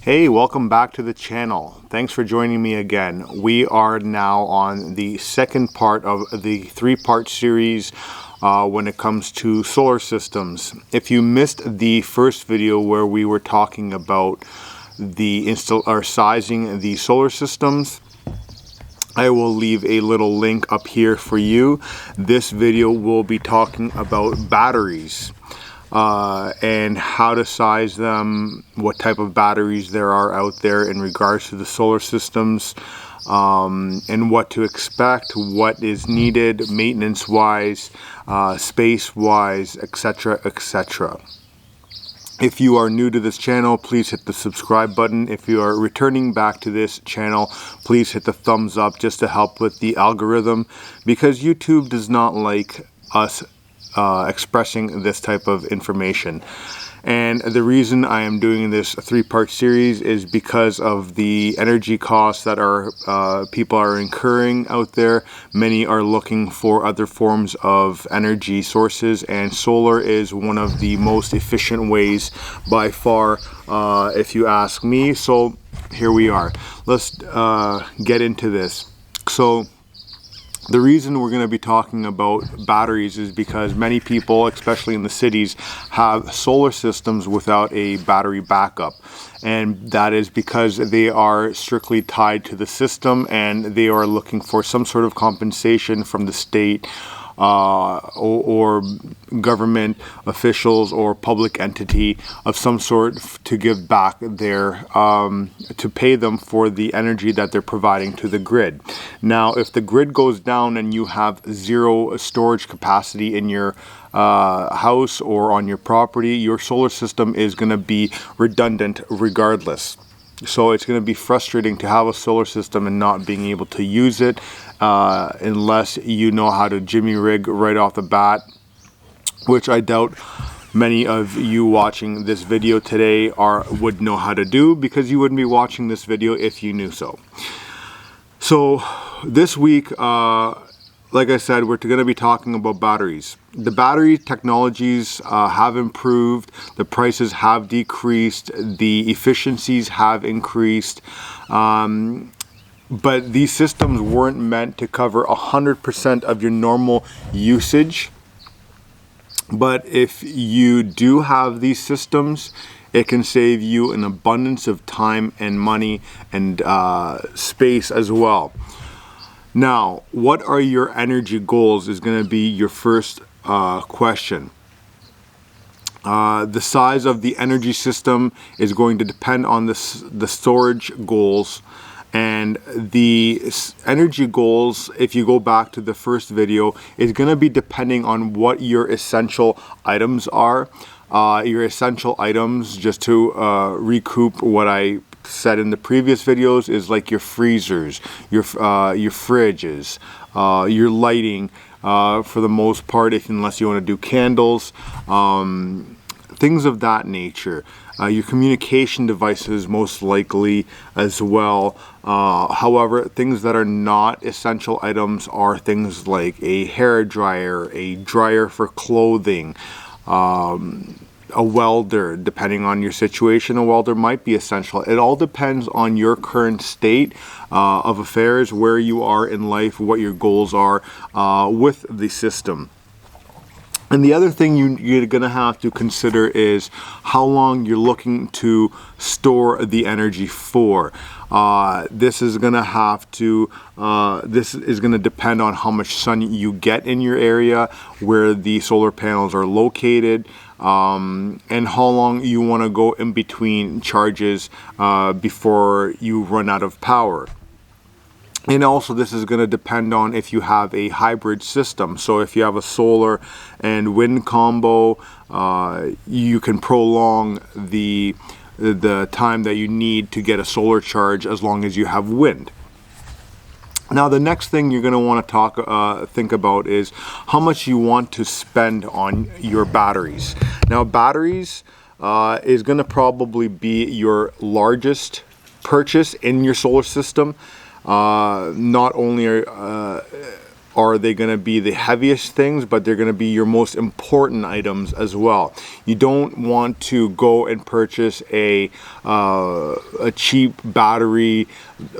Hey, welcome back to the channel. Thanks for joining me again. We are now on the second part of the three-part series when it comes to solar systems. If you missed the first video where we were talking about the sizing the solar systems, I will leave a little link up here for you. This video will be talking about batteries. And how to size them, what type of batteries there are out there in regards to the solar systems, and what to expect, what is needed maintenance-wise, space-wise, etc., etc. If you are new to this channel, please hit the subscribe button. If you are returning back to this channel, please hit the thumbs up just to help with the algorithm, because YouTube does not like us expressing this type of information. And the reason I am doing this three-part series is because of the energy costs that people are incurring out there. Many are looking for other forms of energy sources, and solar is one of the most efficient ways by far, if you ask me. So here we are. Let's get into this. So the reason we're going to be talking about batteries is because many people, especially in the cities, have solar systems without a battery backup. And that is because they are strictly tied to the system and they are looking for some sort of compensation from the state or government officials or public entity of some sort to give back to pay them for the energy that they're providing to the grid. Now, if the grid goes down and you have zero storage capacity in your house or on your property, your solar system is going to be redundant regardless. So it's going to be frustrating to have a solar system and not being able to use it unless you know how to jimmy rig right off the bat, which I doubt many of you watching this video today would know how to do, because you wouldn't be watching this video if you knew so. So this week, like I said, we're going to be talking about batteries. The battery technologies have improved, the prices have decreased, the efficiencies have increased, but these systems weren't meant to cover 100% of your normal usage. But if you do have these systems, it can save you an abundance of time and money and space as well. Now, what are your energy goals is going to be your first question. The size of the energy system is going to depend on the storage goals, and the energy goals, if you go back to the first video, is going to be depending on what your essential items are. Your essential items, just to recoup what I said in the previous videos, is like your freezers, your fridges, your lighting, for the most part, unless you want to do candles, things of that nature. Your communication devices most likely as well. However, things that are not essential items are things like a hair dryer, a dryer for clothing, a welder. Depending on your situation, a welder might be essential. It all depends on your current state of affairs, where you are in life, what your goals are with the system. And the other thing you're going to have to consider is how long you're looking to store the energy for. This is going to depend on how much sun you get in your area, where the solar panels are located, and how long you want to go in between charges before you run out of power. And also, this is going to depend on if you have a hybrid system. So if you have a solar and wind combo, you can prolong the time that you need to get a solar charge as long as you have wind. Now, the next thing you're going to want to think about is how much you want to spend on your batteries. Now, batteries is going to probably be your largest purchase in your solar system. Not only are they going to be the heaviest things, but they're going to be your most important items as well. You don't want to go and purchase a cheap battery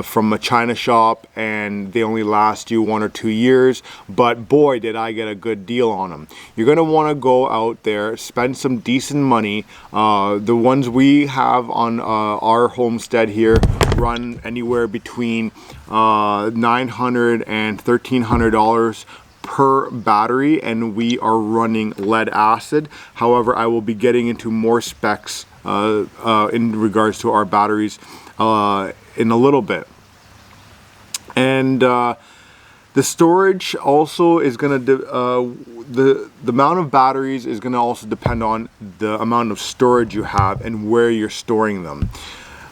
from a China shop and they only last you 1 or 2 years, but boy did I get a good deal on them. You're going to want to go out there, spend some decent money. The ones we have on our homestead here run anywhere between $900 and $1,300 per battery, and we are running lead acid. However, I will be getting into more specs in regards to our batteries in a little bit. And the storage also is going to the amount of batteries is going to also depend on the amount of storage you have and where you're storing them.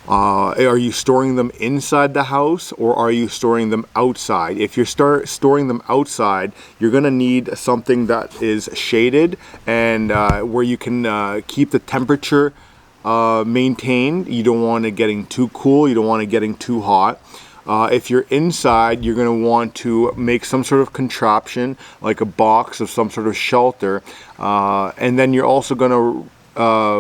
Are you storing them inside the house or are you storing them outside? If you're storing them outside, you're going to need something that is shaded and where you can keep the temperature maintained. You don't want it getting too cool, you don't want it getting too hot. If you're inside, you're going to want to make some sort of contraption, like a box of some sort of shelter, and then you're also going to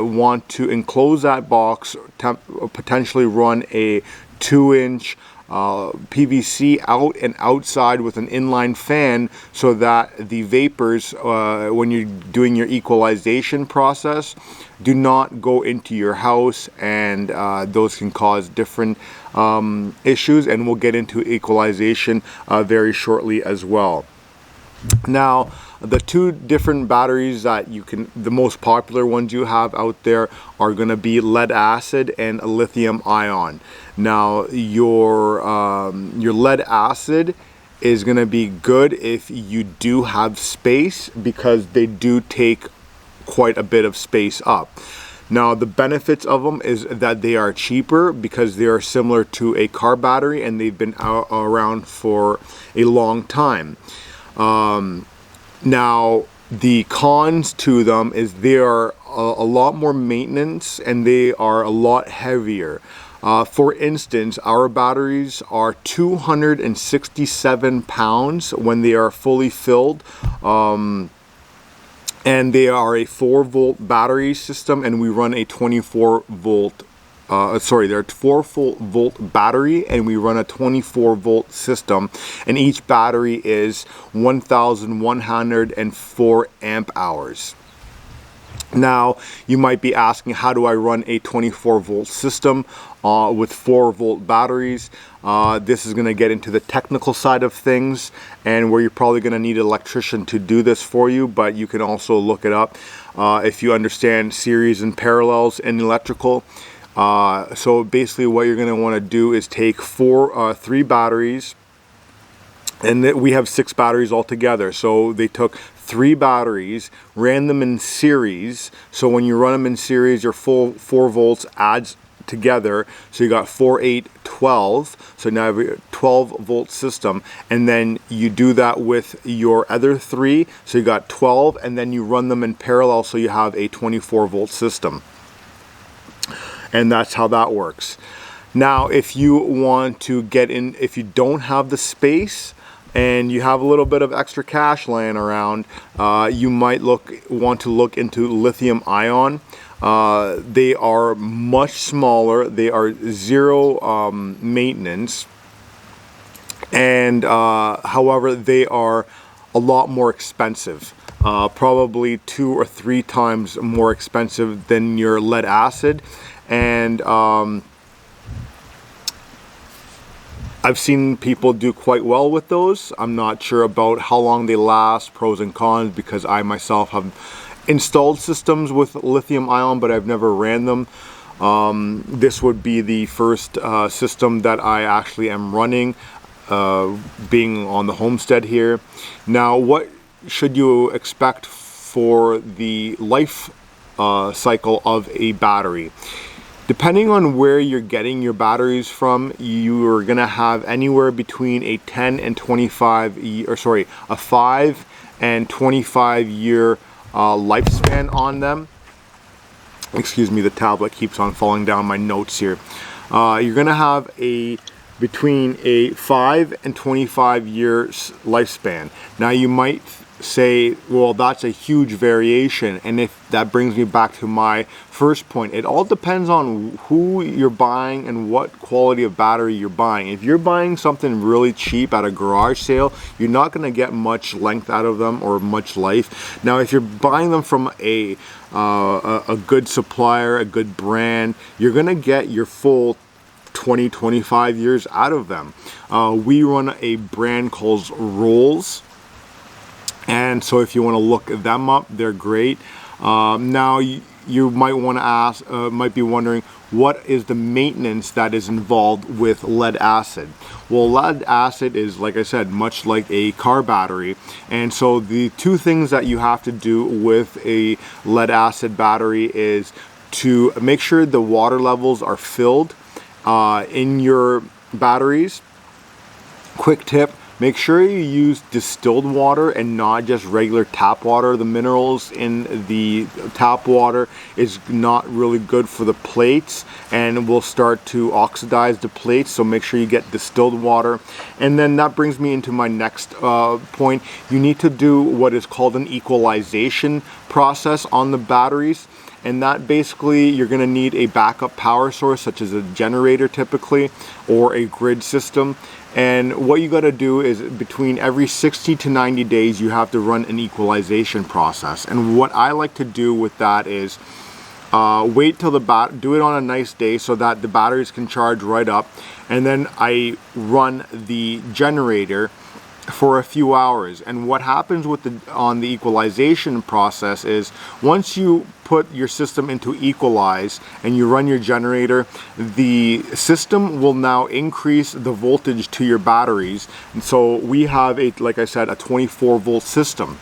want to enclose that box, potentially run a 2-inch PVC out and outside with an inline fan so that the vapors, when you're doing your equalization process, do not go into your house, and those can cause different issues, and we'll get into equalization very shortly as well. Now, the two different batteries that you can, the most popular ones you have out there are going to be lead acid and lithium ion. Now, your lead acid is going to be good if you do have space, because they do take quite a bit of space up. Now, the benefits of them is that they are cheaper because they are similar to a car battery and they've been around for a long time. Now, the cons to them is they are a lot more maintenance and they are a lot heavier. For instance, our batteries are 267 pounds when they are fully filled. And they are a 4-volt battery system, and we run a 24-volt. They're a 4-volt battery, and we run a 24-volt system, and each battery is 1,104 amp hours. Now, you might be asking, how do I run a 24-volt system with 4-volt batteries? This is going to get into the technical side of things, and where you're probably going to need an electrician to do this for you, but you can also look it up if you understand series and parallels in electrical. So basically what you're going to want to do is take 3 batteries, and we have 6 batteries altogether. So they took 3 batteries, ran them in series. So when you run them in series, your full 4 volts adds together. So you got 4, 8, 12. So now you have a 12-volt system. And then you do that with your other 3. So you got 12, and then you run them in parallel. So you have a 24-volt system. And that's how that works. Now, if you want to get in, if you don't have the space and you have a little bit of extra cash laying around, you might want to look into lithium ion. They are much smaller. They are zero maintenance, and however, they are a lot more expensive. Probably 2 or 3 times more expensive than your lead acid. And I've seen people do quite well with those. I'm not sure about how long they last, pros and cons, because I myself have installed systems with lithium ion, but I've never ran them. This would be the first system that I actually am running, being on the homestead here. Now, what should you expect for the life cycle of a battery? Depending on where you're getting your batteries from, you are going to have anywhere between a 5 and 25 year lifespan on them. Excuse me, the tablet keeps on falling down my notes here. You're going to have a between a 5 and 25 years lifespan. Now you might say, well, that's a huge variation, and if that brings me back to my first point, it all depends on who you're buying and what quality of battery you're buying. If you're buying something really cheap at a garage sale, you're not going to get much length out of them or much life. Now if you're buying them from a good supplier, a good brand, you're going to get your full 20-25 years out of them. We run a brand called Rolls, and so if you want to look them up, they're great. Now you might want to ask, might be wondering, what is the maintenance that is involved with lead acid? Well, lead acid is, like I said, much like a car battery, and so the two things that you have to do with a lead acid battery is to make sure the water levels are filled in your batteries. Quick tip: make sure you use distilled water and not just regular tap water. The minerals in the tap water is not really good for the plates and will start to oxidize the plates, so make sure you get distilled water. And then that brings me into my next point. You need to do what is called an equalization process on the batteries. And that basically, you're going to need a backup power source, such as a generator typically, or a grid system. And what you got to do is between every 60 to 90 days, you have to run an equalization process. And what I like to do with that is wait till do it on a nice day so that the batteries can charge right up. And then I run the generator for a few hours. And what happens with on the equalization process is, once you put your system into equalize and you run your generator, the system will now increase the voltage to your batteries. And so we have like I said, a 24-volt system.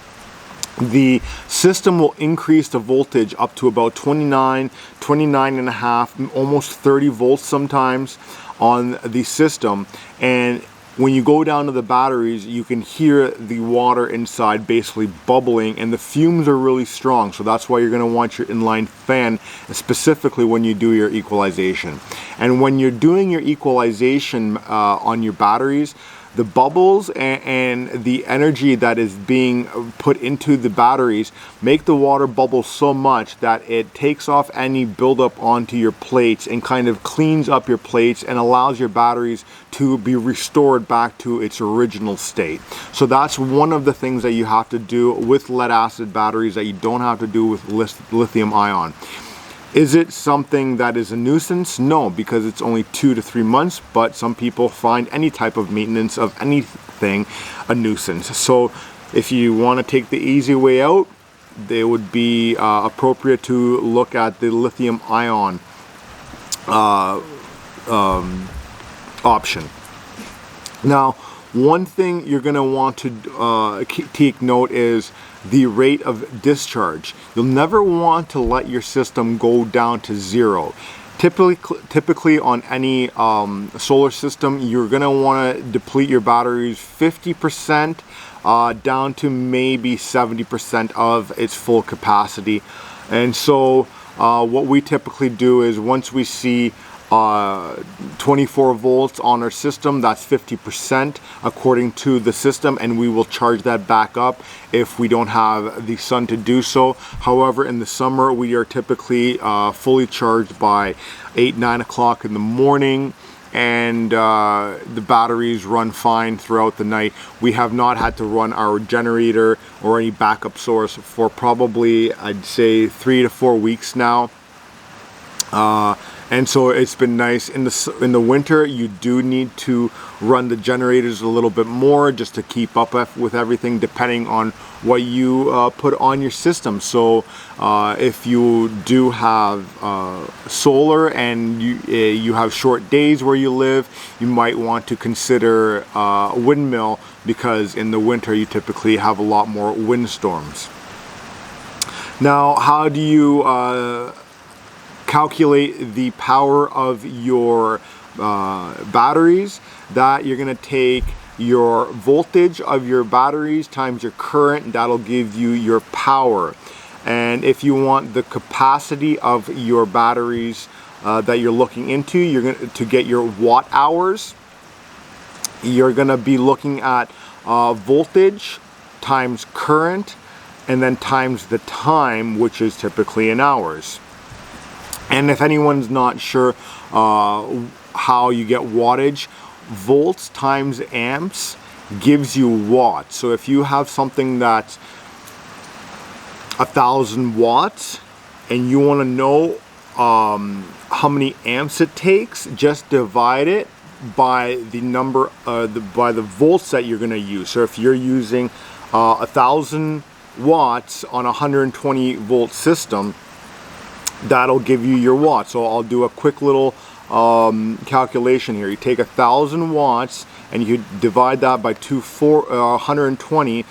The system will increase the voltage up to about 29 and a half, almost 30 volts sometimes on the system. And when you go down to the batteries, you can hear the water inside basically bubbling, and the fumes are really strong. So that's why you're going to want your inline fan, specifically when you do your equalization. And when you're doing your equalization on your batteries, the bubbles and the energy that is being put into the batteries make the water bubble so much that it takes off any buildup onto your plates and kind of cleans up your plates and allows your batteries to be restored back to its original state. So that's one of the things that you have to do with lead acid batteries that you don't have to do with lithium ion. Is it something that is a nuisance? No, because it's only 2 to 3 months, but some people find any type of maintenance of anything a nuisance. So if you want to take the easy way out, it would be appropriate to look at the lithium ion option. Now, one thing you're going to want to take note is the rate of discharge. You'll never want to let your system go down to zero. Typically on any solar system, you're going to want to deplete your batteries 50% down to maybe 70% of its full capacity. And so what we typically do is, once we see 24 volts on our system, that's 50% according to the system, and we will charge that back up if we don't have the sun to do so. However, in the summer, we are typically fully charged by 8-9 o'clock in the morning, and the batteries run fine throughout the night. We have not had to run our generator or any backup source for probably, I'd say, 3 to 4 weeks now. And so it's been nice. In the winter, you do need to run the generators a little bit more just to keep up with everything, depending on what you put on your system. So if you do have solar and you have short days where you live, you might want to consider a windmill, because in the winter you typically have a lot more windstorms. Now, how do you calculate the power of your batteries? That you're going to take your voltage of your batteries times your current, that'll give you your power. And if you want the capacity of your batteries that you're looking into, you're going to get your watt hours. you're gonna be looking at voltage times current, and then times the time, which is typically in hours. And if anyone's not sure how you get wattage, volts times amps gives you watts. So if you have something that's 1,000 watts and you want to know how many amps it takes, just divide it by the number by the volts that you're going to use. So if you're using 1,000 watts on a 120 volt system, that'll give you your watts. So I'll do a quick little calculation here. You take 1,000 watts and you divide that by 120.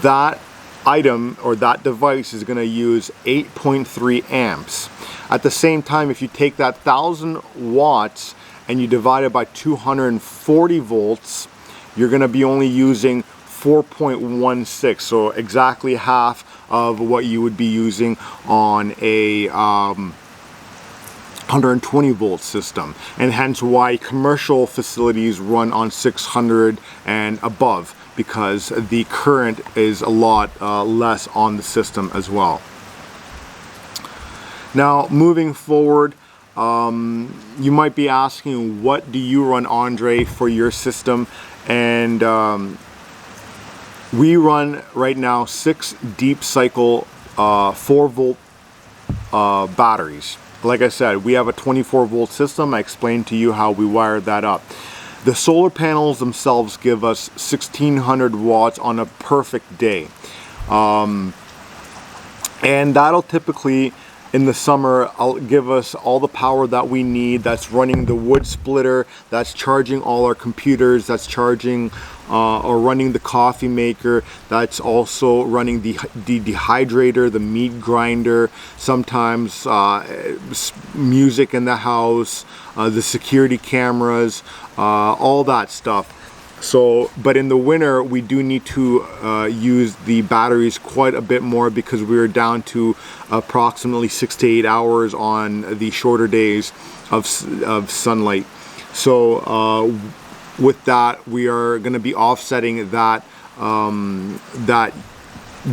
That item or that device is going to use 8.3 amps. At the same time, if you take that 1,000 watts and you divide it by 240 volts, you're going to be only using 4.16, so exactly half of what you would be using on a 120 volt system, and hence why commercial facilities run on 600 and above, because the current is a lot less on the system as well. Now moving forward, you might be asking, what do you run, Andre, for your system? And we run right now 6 deep cycle 4 volt batteries. Like I said, we have a 24 volt system. I explained to you how we wired that up. The solar panels themselves give us 1,600 watts on a perfect day. And that'll typically, in the summer, give us all the power that we need. That's running the wood splitter, that's charging all our computers, that's charging or running the coffee maker, that's also running the dehydrator, the meat grinder, sometimes music in the house, the security cameras, all that stuff. So, but in the winter, we do need to use the batteries quite a bit more, because we're down to approximately 6 to 8 hours on the shorter days of sunlight. So with that, we are going to be offsetting that that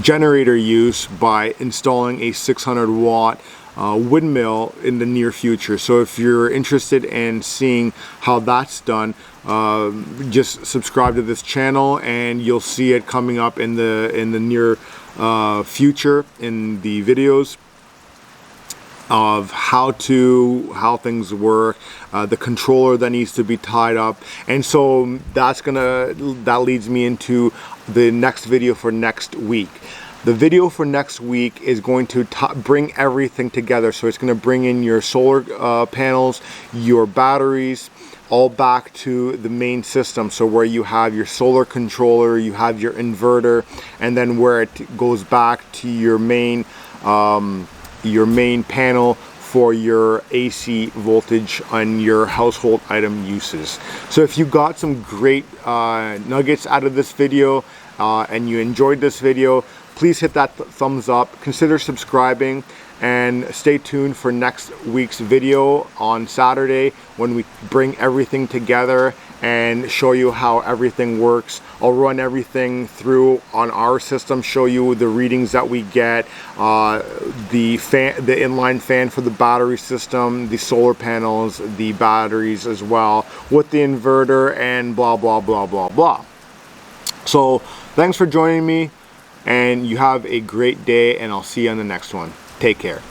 generator use by installing a 600 watt windmill in the near future. So if you're interested in seeing how that's done, just subscribe to this channel and you'll see it coming up in the near future in the videos of how things work, the controller that needs to be tied up. And so that leads me into the next video for next week. The video for next week is going to bring everything together. So it's going to bring in your solar panels, your batteries, all back to the main system. So where you have your solar controller, you have your inverter, and then where it goes back to your main panel for your AC voltage on your household item uses. So if you got some great nuggets out of this video and you enjoyed this video, please hit that thumbs up, consider subscribing, and stay tuned for next week's video on Saturday when we bring everything together and show you how everything works. I'll run everything through on our system, show you the readings that we get, the inline fan for the battery system, the solar panels, the batteries as well, with the inverter, and blah blah blah blah blah. So thanks for joining me, and you have a great day, and I'll see you on the next one. Take care.